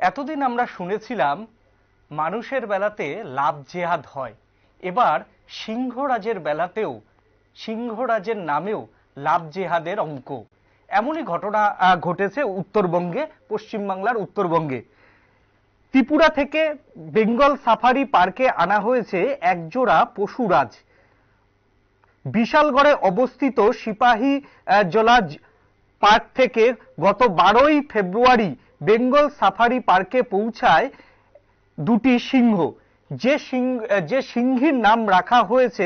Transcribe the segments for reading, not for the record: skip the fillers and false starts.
এতদিন আমরা শুনেছিলাম মানুষের বেলাতে লাভ জেহাদ হয়, এবার সিংহরাজের বেলাতেও সিংহরাজের নামেও লাভ জেহাদের অঙ্ক। এমনই ঘটনা ঘটেছে উত্তরবঙ্গে, পশ্চিমবাংলার উত্তরবঙ্গে। ত্রিপুরা থেকে বেঙ্গল সাফারি পার্কে আনা হয়েছে একজোড়া পশুরাজ। বিশালগড়ে অবস্থিত সিপাহী জলা পার্ক থেকে গত 12ই ফেব্রুয়ারি বেঙ্গল সাফারি পার্কে পৌঁছায় দুটি সিংহ। যে সিংহীর নাম রাখা হয়েছে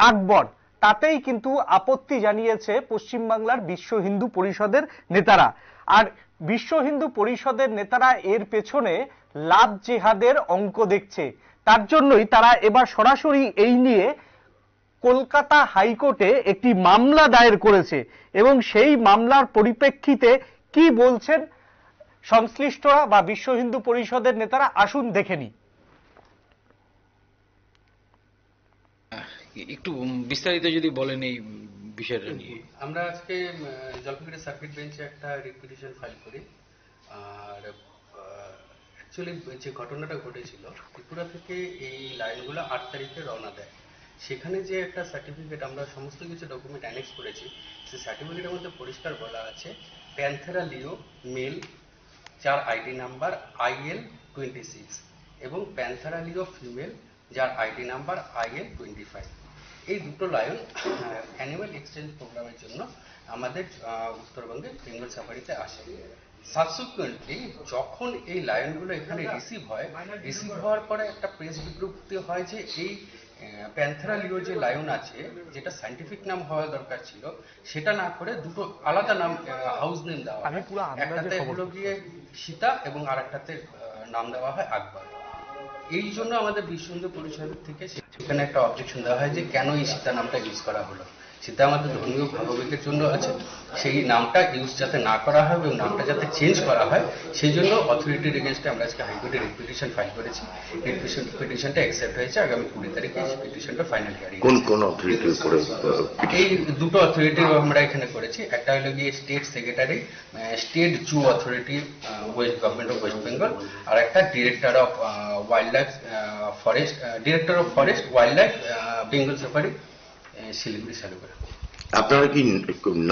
আকবর, তাতেই কিন্তু আপত্তি জানিয়েছে পশ্চিমবাংলার বিশ্ব হিন্দু পরিষদের নেতারা। আর বিশ্ব হিন্দু পরিষদের নেতারা এর পেছনে লাভ জেহাদের অঙ্ক দেখছে। তার জন্যই তারা এবার সরাসরি এই নিয়ে কলকাতা হাইকোর্টে একটি মামলা দায়ের করেছে এবং সেই মামলার পরিপ্রেক্ষিতে কি বলছেন সংশ্লিষ্টরা বা বিশ্ব হিন্দু পরিষদের নেতারা, আসুন দেখে নিই। একটু বিস্তারিত যদি বলেন এই বিষয়টা নিয়ে। আমরা আজকে জলপাইগুড়ি সার্কিট বেঞ্চে একটা রিপিটিশন ফাইল করি। আর অ্যাকচুয়ালি যে ঘটনাটা ঘটেছিল, ত্রিপুরা থেকে এই লাইনগুলো 8 তারিখে রওনা দেয়। সেখানে যে একটা সার্টিফিকেট, আমরা সমস্ত কিছু ডকুমেন্ট অ্যানেক্স করেছি, সেই সার্টিফিকেটের মধ্যে পরিষ্কার বলা আছে প্যান্থেরা লিও মেল, যার আইডি নাম্বার IL26, এবং প্যান্থেরা লিও ফিমেল, যার আইডি নাম্বার IL25। এই দুটো লায়ন অ্যানুয়াল এক্সচেঞ্জ প্রোগ্রামের জন্য আমাদের উত্তরবঙ্গে বেঙ্গল সাফারিতে আসে। সাবসিকুয়েন্টলি যখন এই লায়নগুলো এখানে রিসিভ হওয়ার পরে একটা প্রেস বিজ্ঞপ্তি হয় যে এই প্যান্থেরা লিও যে লায়ন আছে, যেটা সায়েন্টিফিক নাম হওয়া দরকার ছিল, সেটা না করে দুটো আলাদা নাম, হাউস নেম দেওয়া হয়। একটাতে হলো গিয়ে সীতা এবং আরেকটাতে নাম দেওয়া হয় আকবর। এই জন্য আমাদের বিশ্ব হিন্দু পরিষদ থেকে সেখানে একটা অবজেকশন দেওয়া হয় যে কেন এই সীতা নামটা ইউজ করা হলো। সীতা আমাদের ধর্মীয় ভাবাবেগের জন্য আছে, সেই নামটা ইউজ যাতে না করা হয় এবং নামটা যাতে চেঞ্জ করা হয়, সেই জন্য অথরিটির এগেনস্টে আমরা আজকে হাইকোর্টে রিপিটিশন ফাইল করেছি। পিটিশনটা অ্যাকসেপ্ট হয়েছে। আগামী 20 তারিখে পিটিশনটা ফাইনাল হিয়ারিং। কোন অথরিটির উপরে? এই দুটো অথরিটির আমরা এখানে করেছি। একটা হলো গিয়ে state secretary, state zoo authority, west government of West Bengal, আর একটা director of wildlife forest, director of forest wildlife Bengal safari, Siliguri Salugara. আপনারা কি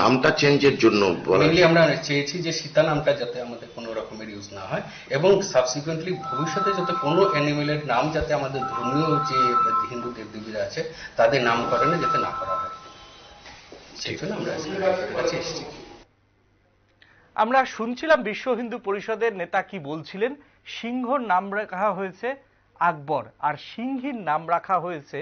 নামটা চেঞ্জের জন্য মেইনলি আমরা চেয়েছি যে সীতা নামটা যাতে আমাদের কোনো রকমের ইউজ না হয়, এবং সাবসিকুয়েন্টলি ভবিষ্যতে যাতে কোনো অ্যানিমেলের নাম যাতে আমাদের ধর্মীয় যে হিন্দু দেবদেবীরা আছে তাদের নামকরণে যাতে না করা হয়, সেই জন্য আমরা কাছে এসেছি। আমরা শুনছিলাম বিশ্ব হিন্দু পরিষদের নেতা কি বলছিলেন। সিংহর নাম রাখা হয়েছে আকবর আর সিংহীর নাম রাখা হয়েছে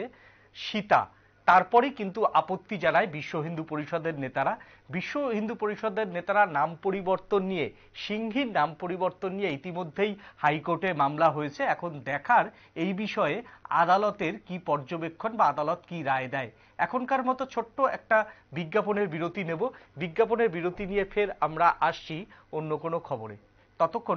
সীতা। তারপরে কিন্তু আপত্তি জানায় বিশ্ব হিন্দু পরিষদের নেতারা। বিশ্ব হিন্দু পরিষদের নেতারা নাম পরিবর্তন নিয়ে, সিংহীর নাম পরিবর্তন নিয়ে ইতিমধ্যেই হাইকোর্টে মামলা হয়েছে। এখন দেখার এই বিষয়ে আদালতের কি পর্যবেক্ষণ বা আদালত কি রায় দেয়। এখনকার মতো ছোট্ট একটা বিজ্ঞাপনের বিরতি নেব। বিজ্ঞাপনের বিরতি নিয়ে ফের আমরা আসছি অন্য কোনো খবরে। ততক্ষণ